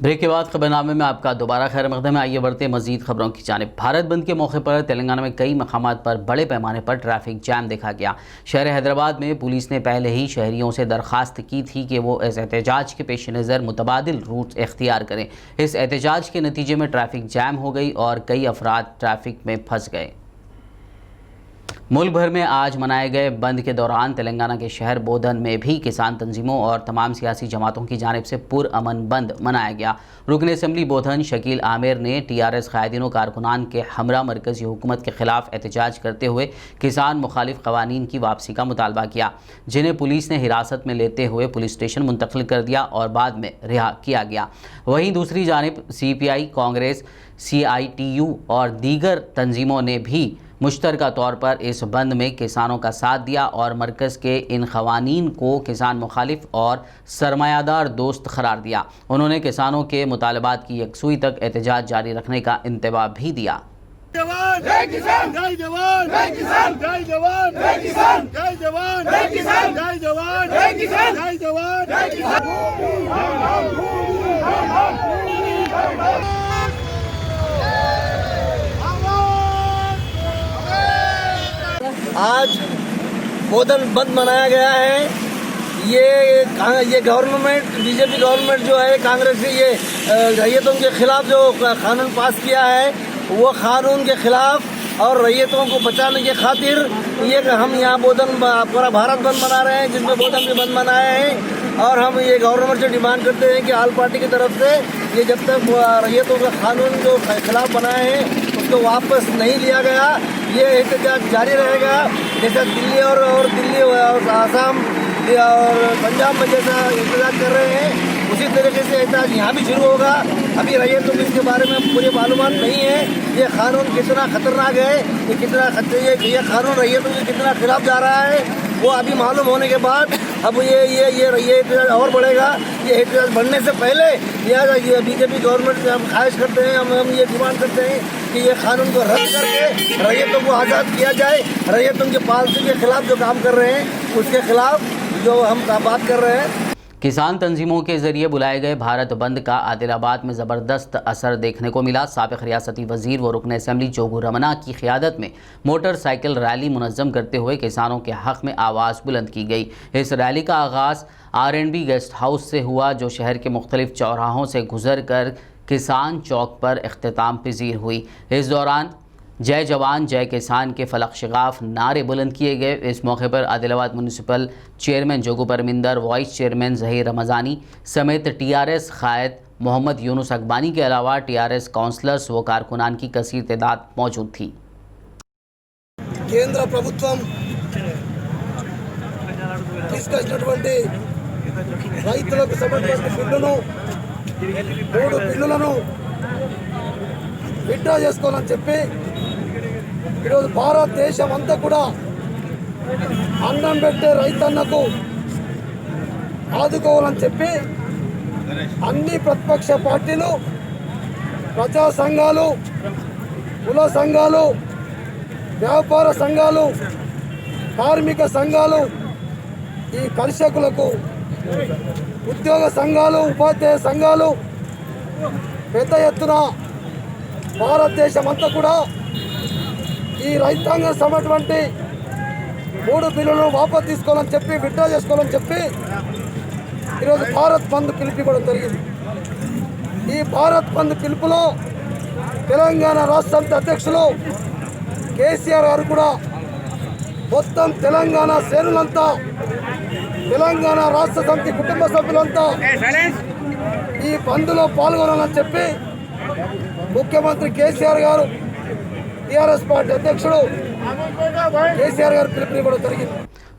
Break के बाद खबरनामे में आपका दोबारा खैर मकदम है। आइए बढ़ते मजीद खबरों की जानिब। भारत बंद के मौके पर तेलंगाना में कई मकामात पर बड़े पैमाने पर ट्रैफिक जैम देखा गया। शहर हैदराबाद में पुलिस ने पहले ही शहरियों से दरख्वास्त की थी कि वो इस एहतजाज के पेश नज़र मुतबादिल रूट इख्तियार करें। इस एहतजाज के नतीजे में ट्रैफिक जैम हो गई और कई अफराद ट्रैफिक में फंस गए। मुल्क भर में आज मनाए गए बंद के दौरान तेलंगाना के शहर बोधन में भी किसान तंजीमों और तमाम सियासी जमातों की जानिब से पुरअमन बंद मनाया गया। रुकन असम्बली बोधन शकील आमिर ने TRS कायदीनों कारकुनान के हमरा मरकज़ी हुकूमत के खिलाफ एहतजाज करते हुए किसान मुखालिफ कवानीन की वापसी का मुतालबा किया, जिन्हें पुलिस ने हिरासत में लेते हुए पुलिस स्टेशन मुंतकिल कर दिया और बाद में रिहा किया गया। वहीं दूसरी जानिब CPI, कांग्रेस, CITU और दीगर तंजीमों ने भी मुश्तरका तौर पर इस बंद में किसानों का साथ दिया और मरकज़ के इन ख़वानीन को किसान मुखालिफ और सरमायादार दोस्त करार दिया। उन्होंने किसानों के मुतालबात की यकसुई तक एहतजाज जारी रखने का इंतबा भी दिया। जवान जय किसान, जय जवान जय किसान, जय जवान जय किसान, जय जवान जय किसान, जय जवान जय किसान, जय जवान जय किसान। आज बोधन बंद मनाया गया है। ये गवर्नमेंट बीजेपी गवर्नमेंट जो है कांग्रेस से ये रैयतों के खिलाफ जो कानून पास किया है वो कानून के खिलाफ और रैयतों को बचाने के खातिर ये हम यहाँ बोधन पूरा भारत बंद मना रहे हैं, जिसमें बोधन भी बंद मनाए हैं। और हम ये गवर्नमेंट से डिमांड करते हैं कि आल पार्टी की तरफ से ये जब तक रैयतों का कानून जो खिलाफ बनाए हैं उसको वापस नहीं लिया गया, ये एहतजाज जारी रहेगा। जैसा दिल्ली और दिल्ली और आसाम और पंजाब में जैसा एहतजाज कर रहे हैं उसी तरीके से एहतजाज यहाँ भी शुरू होगा। अभी रैयतों को इसके बारे में पूरी मालूमात नहीं है, ये कानून कितना खतरनाक है, ये कितना ये कानून रैयतों के कितना खिलाफ जा रहा है वो अभी मालूम होने के बाद अब ये एहतजाज और बढ़ेगा। ये एहतजाज बढ़ने से पहले ये बीजेपी गवर्नमेंट से हम ख्वाहिश करते हैं, हम ये डिमांड करते हैं कि ये कानून को रद्द करके रैयतों को आज़ाद किया जाए। रैयतों के पॉलिसी के खिलाफ जो काम कर रहे हैं उसके खिलाफ जो हम बात कर रहे हैं। किसान तंजीमों के जरिए बुलाए गए भारत बंद का आदिलाबाद में ज़बरदस्त असर देखने को मिला। साबिक़ रियासती वज़ीर व रुकन असम्बली जोगू रमना की क़ियादत में मोटरसाइकिल रैली मुनज़्ज़म करते हुए किसानों के हक़ में आवाज़ बुलंद की गई। इस रैली का आगाज़ R&B गेस्ट हाउस से हुआ, जो शहर के मुख्तलिफ चौराहों से गुजर कर किसान चौक पर इख्तिताम पज़ीर हुई। इस दौरान जय जवान जय किसान के फलक शिगाफ नारे बुलंद किए गए। इस मौके पर Adilabad municipal chairman Jogu Parminder, vice chairman Zaheer Ramzani समेत TRS कायद मोहम्मद यूनुस अकबानी के अलावा TRS काउंसलर्स व कारकुनान की कसीर तादाद मौजूद थी। కేంద్ర ప్రభుత్వం తీసుకొచ్చినటువంటి రైతులకు సంబంధించిన బిల్లును 3 బిల్లులను విత్డ్రా చేసుకోవాలని చెప్పి ఈరోజు భారతదేశం అంతా కూడా అన్నం పెట్టే రైతన్నకు ఆదుకోవాలని చెప్పి అన్ని ప్రతిపక్ష పార్టీలు, ప్రజా సంఘాలు, కుల సంఘాలు, వ్యాపార సంఘాలు, కార్మిక సంఘాలు, ఈ కర్షకులకు ఉద్యోగ సంఘాలు, ఉపాధ్యాయ సంఘాలు పెద్ద ఎత్తున భారతదేశం అంతా కూడా ఈ రైతాంగం సమటువంటి 3 బిల్లులను వాపసు తీసుకోవాలని చెప్పి విత్డ్రా చేసుకోవాలని చెప్పి ఈరోజు భారత్ బంద్ పిలుపుకోవడం జరిగింది। ఈ భారత్ బంద్ పిలుపులో తెలంగాణ రాష్ట్ర సమితి అధ్యక్షులు కేసీఆర్ గారు కూడా మొత్తం తెలంగాణ శ్రేణులంతా, తెలంగాణ రాష్ట్ర సమితి కుటుంబ సభ్యులంతా ఈ బంద్లో పాల్గొనాలని చెప్పి ముఖ్యమంత్రి కేసీఆర్ గారు, TRS పార్టీ అధ్యక్షుడు కేసీఆర్ గారు పిలుపునివ్వడం జరిగింది।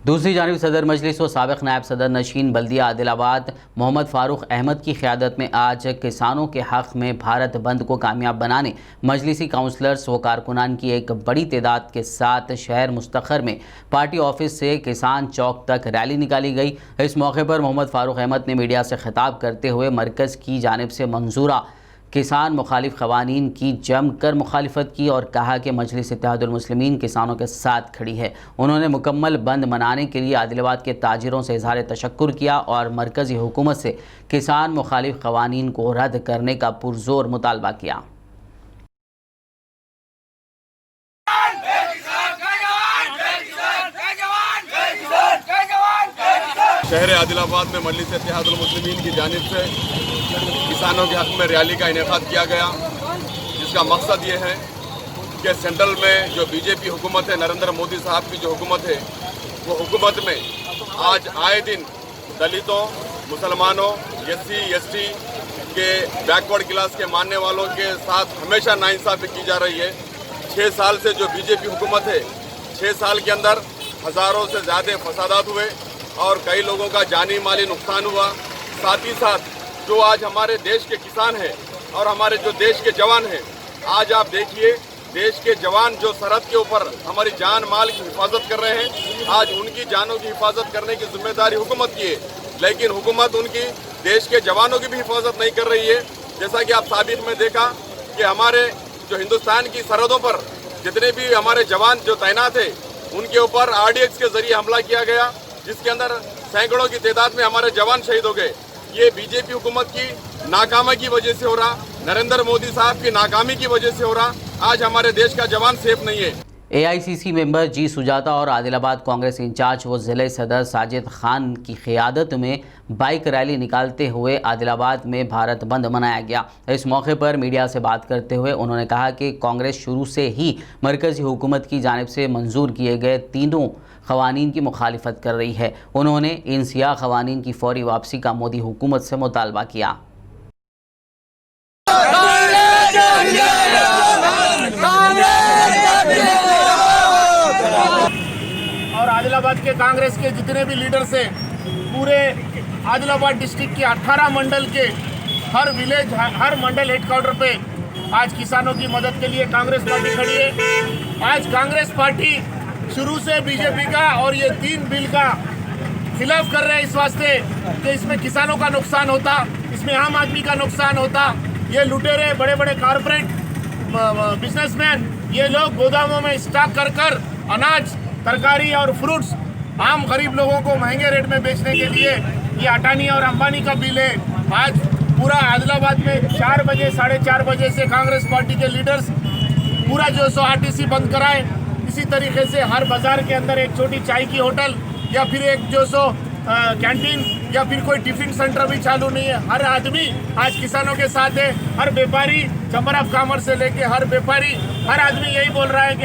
दूसरी जानिब सदर मजलिस व साबिक़ नायब सदर नशीन बल्दिया आदिलाबाद मोहम्मद फ़ारूक अहमद की क़ियादत में आज किसानों के हक़ में भारत बंद को कामयाब बनाने मजलिसी काउंसलर्स व कारकुनान की एक बड़ी तादाद के साथ शहर मुस्तखर में पार्टी ऑफिस से किसान चौक तक रैली निकाली गई। इस मौके पर मोहम्मद फ़ारूक अहमद ने मीडिया से खिताब करते हुए मरकज़ की जानिब से मंजूरा किसान मुखालिफ क़वानीन की जमकर मुखालिफत की और कहा कि मजलिस इत्तेहादुल मुस्लिमीन किसानों के साथ खड़ी है। उन्होंने मुकम्मल बंद मनाने के लिए आदिलाबाद के ताजिरों से इजहार तशक्कुर किया और मरकज़ी हुकूमत से किसान मुखालिफ क़वानीन को रद्द करने का पुरजोर मुतालबा किया। शहर आदिलाबाद में मजलिस इत्तेहादुल मुस्लिमीन की जानिब से किसानों के हक़ में रैली का इनेकाद किया गया, जिसका मकसद ये है कि सेंट्रल में जो बीजेपी हुकूमत है, नरेंद्र मोदी साहब की जो हुकूमत है, वो हुकूमत में आज आए दिन दलितों, मुसलमानों, SC ST के बैकवर्ड क्लास के मानने वालों के साथ हमेशा नाइंसाफ़ी की जा रही है। 6 साल से जो बीजेपी हुकूमत है, 6 साल के अंदर हज़ारों से ज़्यादा फसादात हुए और कई लोगों का जानी माली नुकसान हुआ। साथ ही साथ जो आज हमारे देश के किसान हैं और हमारे जो देश के जवान हैं, आज आप देखिए देश के जवान जो सरहद के ऊपर हमारी जान माल की हिफाजत कर रहे हैं, आज उनकी जानों की हिफाजत करने की जिम्मेदारी हुकूमत की है, लेकिन हुकूमत उनकी देश के जवानों की भी हिफाजत नहीं कर रही है। जैसा कि आप साबित में देखा कि हमारे जो हिंदुस्तान की सरहदों पर जितने भी हमारे जवान जो तैनात है, उनके ऊपर RDX के जरिए हमला किया गया, जिसके अंदर सैकड़ों की तादाद में हमारे जवान शहीद हो गए। ये बीजेपी हुकूमत की नाकामी की वजह से हो रहा, नरेंद्र मोदी साहब की नाकामी की वजह से हो रहा। आज हमारे देश का जवान सेफ नहीं है। AICC मेंबर जी सुजाता और आदिलाबाद कांग्रेस इंचार्ज व ज़िले सदर साजिद खान की क़ियादत में बाइक रैली निकालते हुए आदिलाबाद में भारत बंद मनाया गया। इस मौके पर मीडिया से बात करते हुए उन्होंने कहा कि कांग्रेस शुरू से ही मरकज़ी हुकूमत की जानिब से मंजूर किए गए तीनों क़वानीन की मुखालिफत कर रही है। उन्होंने इन सियाह क़वानीन की फौरी वापसी का मोदी हुकूमत से मुतालबा किया। और आदिलाबाद के कांग्रेस के जितने भी लीडर्स हैं, पूरे आदिलाबाद डिस्ट्रिक्ट के 18 मंडल के हर विलेज, हर मंडल हेडक्वार्टर पे आज किसानों की मदद के लिए कांग्रेस पार्टी खड़ी है। आज कांग्रेस पार्टी शुरू से बीजेपी का और ये 3 बिल का खिलाफ कर रहे हैं, इस वास्ते कि इसमें किसानों का नुकसान होता, इसमें आम आदमी का नुकसान होता। ये लुटेरे, बड़े बड़े कारपोरेट बिजनेसमैन, ये लोग गोदामों में स्टॉक कर अनाज, तरकारी और फ्रूट्स आम गरीब लोगों को महंगे रेट में बेचने के लिए ये अडानी और अंबानी का बिल है। आज पूरा आदिलाबाद में 4 बजे, 4:30 बजे से कांग्रेस पार्टी के लीडर्स पूरा जो सो RTC बंद कराए। इसी तरीके से हर बाजार के अंदर एक छोटी चाय की होटल या फिर एक जो सो कैंटीन या फिर कोई टिफिन सेंटर भी चालू नहीं है। हर आदमी आज किसानों के साथ है। हर व्यापारी, चैम्बर ऑफ कॉमर्स से लेके हर व्यापारी, हर आदमी यही बोल रहा है कि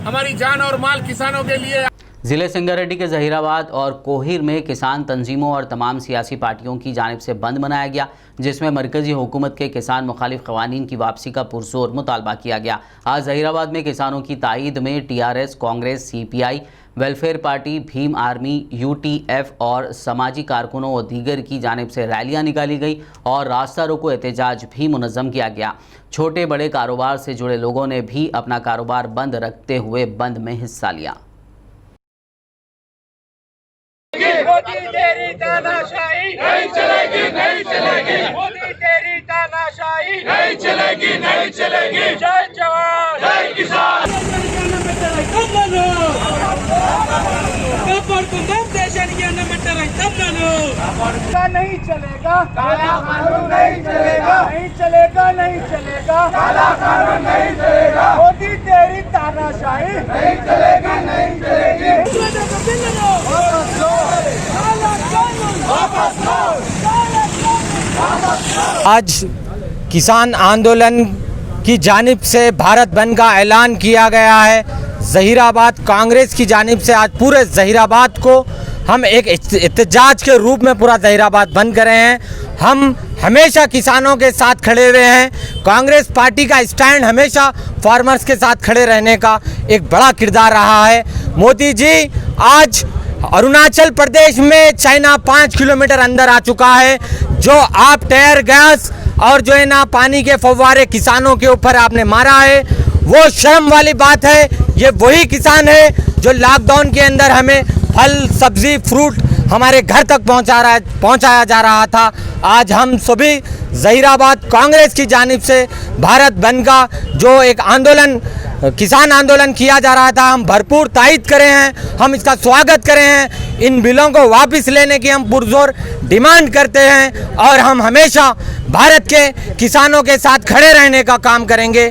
हमारी जान और माल किसानों के लिए। ज़िले संगारेड्डी के ज़हीराबाद और कोहिर में किसान तंजीमों और तमाम सियासी पार्टियों की जानिब से बंद मनाया गया, जिसमें मरकज़ी हुकूमत के किसान मुखालिफ क़वानीन की वापसी का पुरजोर मुतालबा किया गया। आज ज़हीराबाद में किसानों की तायीद में TRS, Congress, CPI, welfare party, Bhim army, UTF और समाजी कारकुनों व दीगर की जानिब से रैलियाँ निकाली गई और रास्ता रोको एहतजाज भी मुनज़्ज़म किया गया। छोटे बड़े कारोबार से जुड़े लोगों ने भी अपना कारोबार बंद रखते हुए बंद में हिस्सा लिया। मोदी तेरी तानाशाही नहीं चलेगी, नहीं चलेगी। मोदी तेरी तानाशाही नहीं चलेगी, नहीं चलेगी। जय जवान, जय किसान। नहीं चलेगा, काला कानून नहीं चलेगा, नहीं चलेगा, नहीं चलेगा, काला कानून नहीं चलेगा। मोदी तेरी तानाशाही नहीं चलेगी, नहीं चलेगी। आज किसान आंदोलन की जानिब से भारत बंद का ऐलान किया गया है। ज़हीराबाद कांग्रेस की जानिब से आज पूरे ज़हीराबाद को हम एक एहतजाज के रूप में पूरा ज़हीराबाद बंद कर रहे हैं। हम हमेशा किसानों के साथ खड़े रहे हैं। कांग्रेस पार्टी का स्टैंड हमेशा फार्मर्स के साथ खड़े रहने का एक बड़ा किरदार रहा है। मोदी जी आज अरुणाचल प्रदेश में चाइना 5 किलोमीटर अंदर आ चुका है। जो आप टेयर गैस और जो है ना पानी के फव्वारे किसानों के ऊपर आपने मारा है, वो शर्म वाली बात है। ये वही किसान है जो लॉकडाउन के अंदर हमें फल, सब्जी, फ्रूट हमारे घर तक पहुंचाया जा रहा था। आज हम सभी ज़हीराबाद कांग्रेस की जानिब से भारत बंद का जो एक आंदोलन, किसान आंदोलन किया जा रहा था, हम भरपूर तायद करे हैं, हम इसका स्वागत करे हैं। इन बिलों को वापस लेने की हम पुरजोर डिमांड करते हैं और हम हमेशा भारत के किसानों के साथ खड़े रहने का काम करेंगे।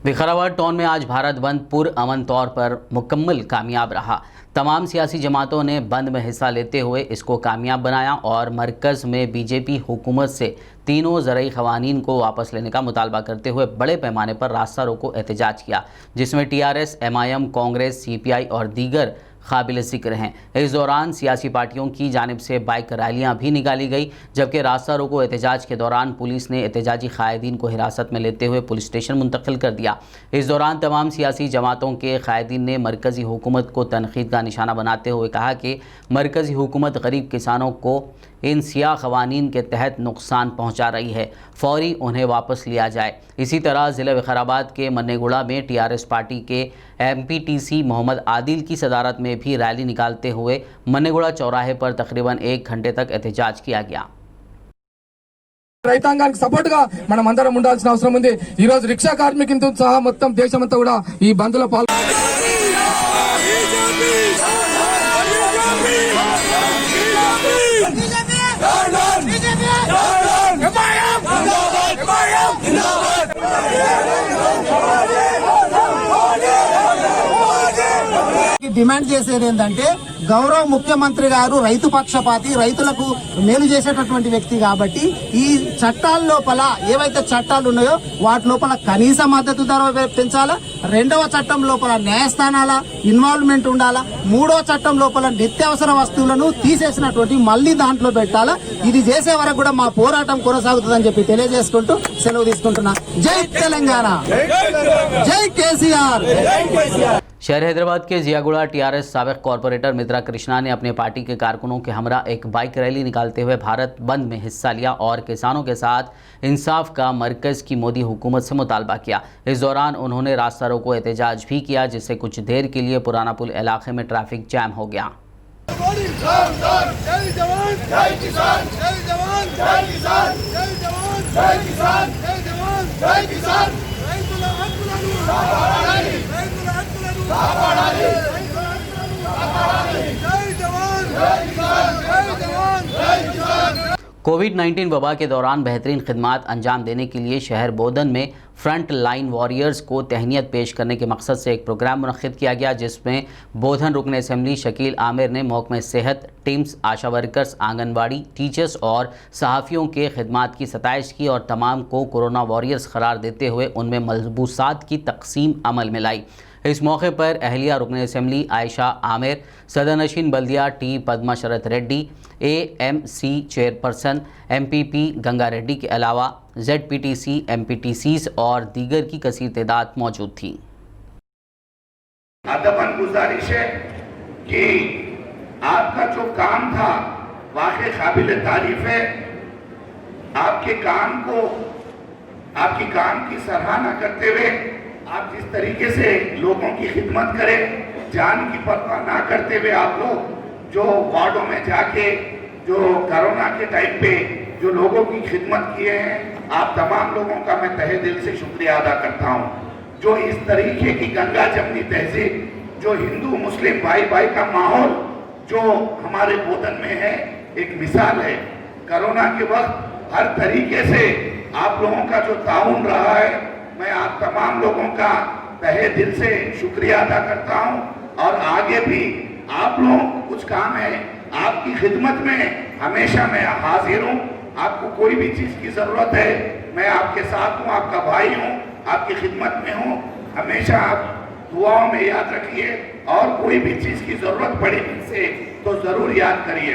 विकाराबाद टाउन में आज भारत बंद पुरअमन तौर पर मुकम्मल कामयाब रहा। तमाम सियासी जमातों ने बंद में हिस्सा लेते हुए इसको कामयाब बनाया और मरकज़ में बीजेपी हुकूमत से तीनों ज़रई क़वानीन को वापस लेने का मुतालबा करते हुए बड़े पैमाने पर रास्ता रोको एहतजाज किया, जिसमें TRS, MIM, कांग्रेस, CPI और दीगर काबिल ज़िक्र हैं। इस दौरान सियासी पार्टियों की जानिब से बाइक रैलियां भी निकाली गई, जबकि रास्ता रोको एहतजाज के दौरान पुलिस ने एहतजाजी कायदीन को हिरासत में लेते हुए पुलिस स्टेशन मुंतकिल कर दिया। इस दौरान तमाम सियासी जमातों के कायदीन ने मरकज़ी हुकूमत को तनकीद का निशाना बनाते हुए कहा कि मरकज़ी हुकूमत गरीब किसानों को इन सियाह क़वानीन के तहत नुकसान पहुँचा रही है, फौरी उन्हें वापस लिया जाए। इसी तरह ज़िला विकाराबाद के मन्नेगुड़ा में TRS पार्टी के MPTC मोहम्मद आदिल की सदारत में भी रैली निकालते हुए मन्नेगुड़ा चौराहे पर तकरीबन 1 घंटे तक एहतजाज किया गया। రైతాంగానికి సపోర్ట్ గా మనం అందరం ఉండాల్సిన అవసరం ఉంది। ఈ రోజు రిక్షా కార్మికులతో సహా మొత్తం దేశమంతా కూడా ఈ బంద్ లో డిమాండ్ చేసేది ఏంటంటే గౌరవ ముఖ్యమంత్రి గారు రైతు పక్షపాతి, రైతులకు మేలు చేసేటటువంటి వ్యక్తి కాబట్టి ఈ చట్టాల లోపల ఏవైతే చట్టాలు ఉన్నాయో వాటి లోపల కనీస మద్దతు ధర పెంచాలా, రెండవ చట్టం లోపల న్యాయస్థానాల ఇన్వాల్వ్మెంట్ ఉండాలా, మూడవ చట్టం లోపల నిత్యావసర వస్తువులను తీసేసినటువంటి మళ్లీ దాంట్లో పెట్టాలా। ఇది చేసే వరకు కూడా మా పోరాటం కొనసాగుతుందని చెప్పి తెలియజేసుకుంటూ సెలవు తీసుకుంటున్నా। జై తెలంగాణ, జై కేసీఆర్। शहर हैदराबाद के जियागुड़ा TRS साबिक कॉरपोरेटर मित्रा कृष्णा ने अपने पार्टी के कारकुनों के हमरा एक बाइक रैली निकालते हुए भारत बंद में हिस्सा लिया और किसानों के साथ इंसाफ का मरकज़ की मोदी हुकूमत से मुतालबा किया। इस दौरान उन्होंने रास्ता रोको एहतजाज भी किया, जिससे कुछ देर के लिए पुराना पुल इलाके में ट्रैफिक जैम हो गया। कोविड-19 वबा के दौरान बेहतरीन खिदमात अंजाम देने के लिए शहर बोधन में फ्रंट लाइन वॉरियर्स को तहनीत पेश करने के मकसद से एक प्रोग्राम मुनक़्क़िद किया गया, जिसमें बोधन रुकन असम्बली शकील आमिर ने महकमे सेहत, टीम्स, आशा वर्कर्स, आंगनबाड़ी टीचर्स और सहाफ़ियों के खिदमात की सताइश की और तमाम को कोरोना वॉरियर्स करार देते हुए उनमें मलबूसात की तकसीम अमल में लाई। इस मौके पर अहलिया रुकन असम्बली आयशा आमिर, सदरनशीन बल्दिया T Padma Sharath Reddy, AMC chairperson MPP Ganga Reddy के अलावा ZPTC, MPTCs और दीगर की कसीर तादाद मौजूद थी। अदबन गुजारिश है कि आपका जो काम था वाकई काबिल तारीफ है। आपके काम को, आपकी काम की सराहना करते हुए आप जिस तरीके से लोगों की खिदमत करें, जान की परवाह ना करते हुए आप लोग जो वार्डों में जाके जो कोरोना के टाइम पे जो लोगों की खिदमत किए हैं, आप तमाम लोगों का मैं तहे दिल से शुक्रिया अदा करता हूँ। जो इस तरीके की गंगा जमनी तहजीब, जो हिंदू मुस्लिम भाई भाई का माहौल जो हमारे बोधन में है, एक मिसाल है। कोरोना के वक्त हर तरीके से आप लोगों का जो ताउन रहा है, मैं आप तमाम लोगों का तहे दिल से शुक्रिया अदा करता हूं। और आगे भी आप लोगों को कुछ काम है, आपकी खिदमत में हमेशा मैं हाजिर हूं। आपको कोई भी चीज़ की ज़रूरत है, मैं आपके साथ हूं, आपका भाई हूं, आपकी खिदमत में हूं। हमेशा आप दुआओं में याद रखिए और कोई भी चीज़ की ज़रूरत पड़े मुझसे तो ज़रूर याद करिए।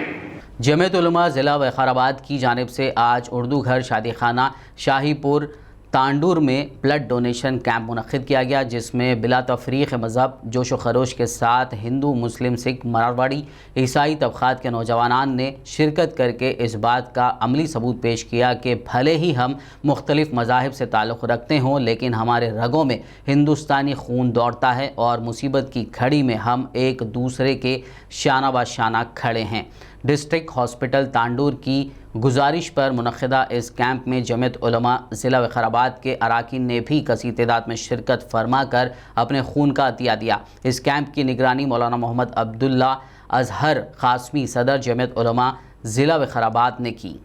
जमीयत उलमा ज़िला विकाराबाद की जानिब से आज उर्दू घर, शादी खाना, शाहीपुर, तांडूर में ब्लड डोनेशन कैंप मुनक्किद किया गया, जिसमें बिला तफरीक मज़हब जोश व खरोश के साथ हिंदू, मुस्लिम, सिख, मारवाड़ी, ईसाई तबक़ात के नौजवानान ने शिरकत करके इस बात का अमली सबूत पेश किया कि भले ही हम मुख्तलिफ़ मज़ाहिब से ताल्लुक़ रखते हों, लेकिन हमारे रगों में हिंदुस्तानी खून दौड़ता है और मुसीबत की घड़ी में हम एक दूसरे के शाना ब शाना खड़े हैं। डिस्ट्रिक्ट हॉस्पिटल तांडूर की गुजारिश पर मुनक़्क़िदा इस कैंप में जमीयत उलमा ज़िला विकाराबाद के अरकान ने भी कसी तादाद में शिरकत फरमा कर अपने खून का अतिया दिया। इस कैंप की निगरानी मौलाना मोहम्मद अब्दुल्ला अज़हर क़ासमी सदर जमीयत उलमा ज़िला विकाराबाद ने की।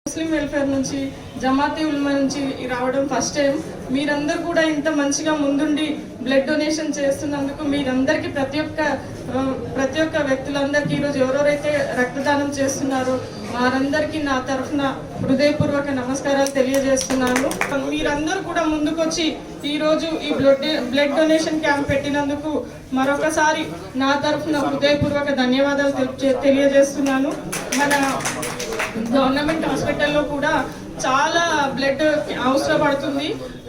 ముస్లిం వెల్ఫేర్ నుంచి జమాతే ఉల్మా నుంచి రావడం ఫస్ట్ టైం. మీరందరూ కూడా ఇంత మంచిగా ముందుండి బ్లడ్ డొనేషన్ చేస్తున్నందుకు మీరందరికీ ప్రతి ఒక్క వ్యక్తులందరికీ ఈరోజు ఎవరెవరైతే రక్తదానం చేస్తున్నారో వారందరికీ నా తరఫున హృదయపూర్వక నమస్కారాలు తెలియజేస్తున్నాను. మీరందరూ కూడా ముందుకొచ్చి ఈరోజు ఈ బ్లడ్ డొనేషన్ క్యాంప్ పెట్టినందుకు మరొకసారి నా తరఫున హృదయపూర్వక ధన్యవాదాలు తెలియజేస్తున్నాను. మన గవర్నమెంట్ హాస్పిటల్లో కూడా చాలా బ్లడ్ అవసరం పడుతుంది.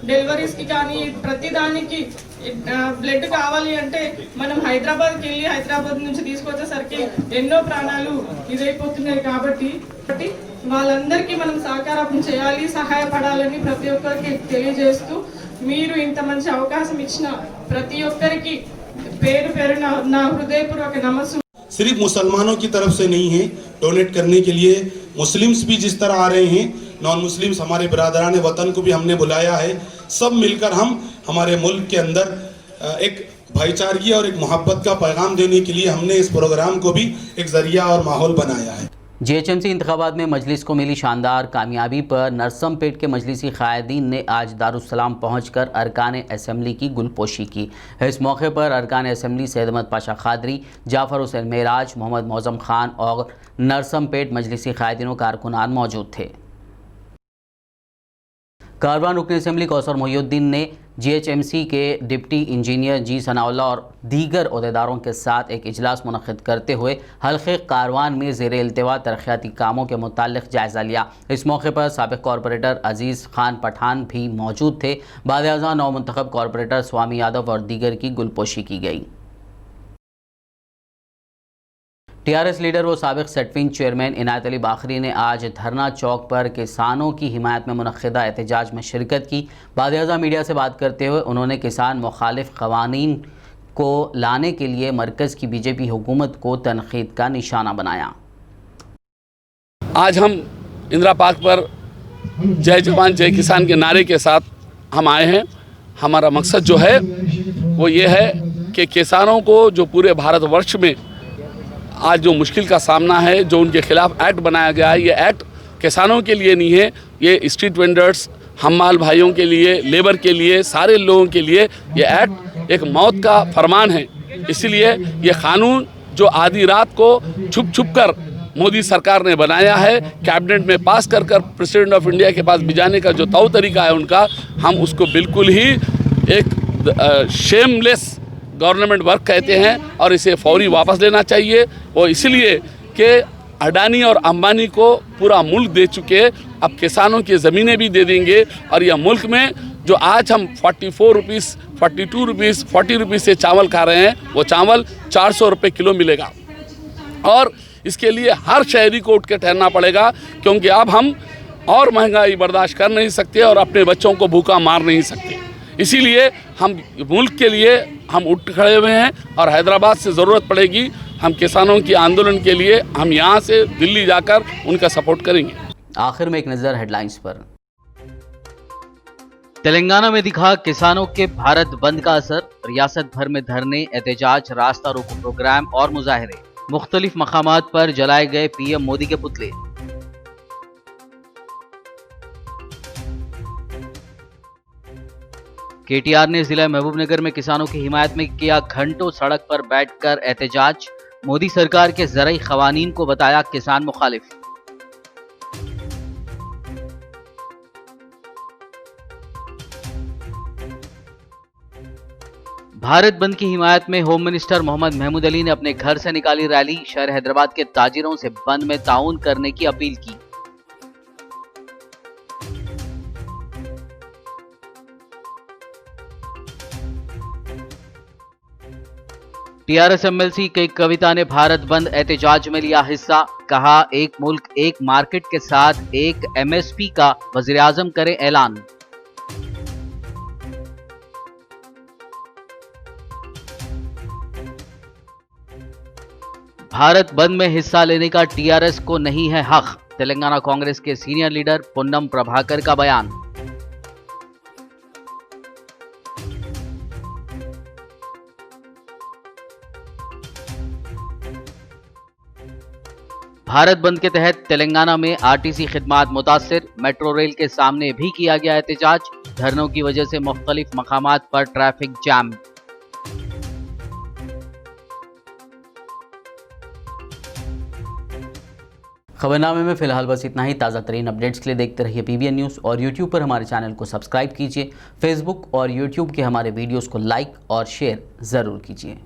డెలివరీస్కి కానీ ప్రతిదానికి బ్లడ్ కావాలి అంటే మనం హైదరాబాద్కి వెళ్ళి హైదరాబాద్ నుంచి తీసుకొచ్చేసరికి ఎన్నో ప్రాణాలు ఇదైపోతున్నాయి. కాబట్టి వాళ్ళందరికీ మనం సహకారం చేయాలి, సహాయపడాలని ప్రతి ఒక్కరికి తెలియజేస్తూ మీరు ఇంత మంచి అవకాశం ఇచ్చిన ప్రతి ఒక్కరికి పేరు పేరున నా హృదయపూర్వక నమస్సు. सिर्फ मुसलमानों की तरफ से नहीं है, डोनेट करने के लिए मुस्लिम्स भी जिस तरह आ रहे हैं, नॉन मुस्लिम्स हमारे बरादरान वतन को भी हमने बुलाया है। सब मिलकर हम हमारे मुल्क के अंदर एक भाईचारगी और एक मोहब्बत का पैगाम देने के लिए हमने इस प्रोग्राम को भी एक जरिया और माहौल बनाया है। जीएचएमसी इंतखाबात में मजलिस को मिली शानदार कामयाबी पर नरसमपेट के मजलिसी कायदीन ने आज दारुस्सलाम पहुंचकर अरकान असम्बली की गुलपोशी की। इस मौके पर अरकान असम्बली सैयद अहमद पाशा खादरी, जाफ़र हुसैन मेराज, मोहम्मद मौज़म खान और नरसमपेट मजलिसी कायदीनों कारकुनान मौजूद थे। कारवान रुकन असम्बली कौसर मोहिउद्दीन ने जीएचएमसी के डिप्टी इंजीनियर जी सनाउल्लाह और दीगर अहदेदारों के साथ एक इजलास मुनक़्क़िद करते हुए हल्क़े कारवान में ज़ेर इल्तिवा तरक्याती कामों के मुताल्लिक़ जायज़ा लिया। इस मौके पर साबिक़ कॉरपोरेटर अज़ीज़ खान पठान भी मौजूद थे। बाद-ए-आज़ां नौमुंतखब कॉरपोरेटर स्वामी यादव और दीगर की गुलपोशी की गई। टीआरएस लीडर व साबिक़ सेटविंग चेयरमैन इनायत अली बाखरी ने आज धरना चौक पर किसानों की हिमायत में मुनक़्क़िदा एहतजाज में शिरकत की। बाद-ए-आज़ां मीडिया से बात करते हुए उन्होंने किसान मुखालिफ क़वानीन को लाने के लिए मरकज़ की बीजेपी हुकूमत को तनक़ीद का निशाना बनाया। आज हम इंदिरा पार्क पर जय जवान जय किसान के नारे के साथ हम आए हैं। हमारा मकसद जो है वो ये है कि किसानों को जो पूरे भारतवर्ष में आज जो मुश्किल का सामना है, जो उनके खिलाफ एक्ट बनाया गया है, ये एक्ट किसानों के लिए नहीं है, ये स्ट्रीट वेंडर्स, हम्माल भाइयों के लिए, लेबर के लिए, सारे लोगों के लिए ये एक्ट एक मौत का फरमान है। इसलिए ये कानून जो आधी रात को छुप कर मोदी सरकार ने बनाया है, कैबिनेट में पास कर प्रेसिडेंट ऑफ इंडिया के पास भिजाने का जो तौर तरीका है उनका, हम उसको बिल्कुल ही एक शेमलेस गवर्नमेंट वर्क कहते हैं और इसे फौरी वापस लेना चाहिए। वो इसलिए कि अडानी और अंबानी को पूरा मुल्क दे चुके, अब किसानों की ज़मीनें भी दे देंगे और यह मुल्क में जो आज हम 44 रुपीज़, 42 रुपीज़, 40 रुपीज़ से चावल खा रहे हैं, वो चावल 400 रुपये किलो मिलेगा और इसके लिए हर शहरी को उठ के ठहरना पड़ेगा, क्योंकि अब हम और महंगाई बर्दाश्त कर नहीं सकते और अपने बच्चों को भूखा मार नहीं सकते। इसीलिए हम मुल्क के लिए हम उठ खड़े हुए हैं और हैदराबाद से ज़रूरत पड़ेगी हम किसानों की आंदोलन के लिए हम यहाँ से दिल्ली जाकर उनका सपोर्ट करेंगे। आखिर में एक नज़र हेडलाइंस पर। तेलंगाना में दिखा किसानों के भारत बंद का असर, रियासत भर में धरने, एहतजाज, रास्ता रोको प्रोग्राम और मुजाहरे, मुख्तलिफ मकामात पर जलाए गए पीएम मोदी के पुतले। केटीआर ने जिला महबूबनगर में किसानों की हिमायत में किया घंटों सड़क पर बैठकर एहतजाज, मोदी सरकार के ज़राई क़वानीन को बताया किसान मुखालिफ। भारत बंद की हिमायत में होम मिनिस्टर मोहम्मद महमूद अली ने अपने घर से निकाली रैली। शहर हैदराबाद के ताजिरों से बंद में ताउन करने की अपील की। टीआरएस एमएलसी के कविता ने भारत बंद एहतजाज में लिया हिस्सा। कहा, एक मुल्क एक मार्केट के साथ एक एमएसपी का वज़ीर आज़म करे ऐलान। भारत बंद में हिस्सा लेने का टीआरएस को नहीं है हक। तेलंगाना कांग्रेस के सीनियर लीडर पुन्नम प्रभाकर का बयान। भारत बंद के तहत तेलंगाना में आरटीसी खिदमात मुतासिर। मेट्रो रेल के सामने भी किया गया एहतजाज। धरनों की वजह से मुख्तलिफ मकामात पर ट्रैफिक जाम। खबरनामे में फिलहाल बस इतना ही। ताज़ा तरीन अपडेट्स के लिए देखते रहिए पीबीएन न्यूज़ और यूट्यूब पर हमारे चैनल को सब्सक्राइब कीजिए। फेसबुक और यूट्यूब के हमारे वीडियोस को लाइक और शेयर ज़रूर कीजिए।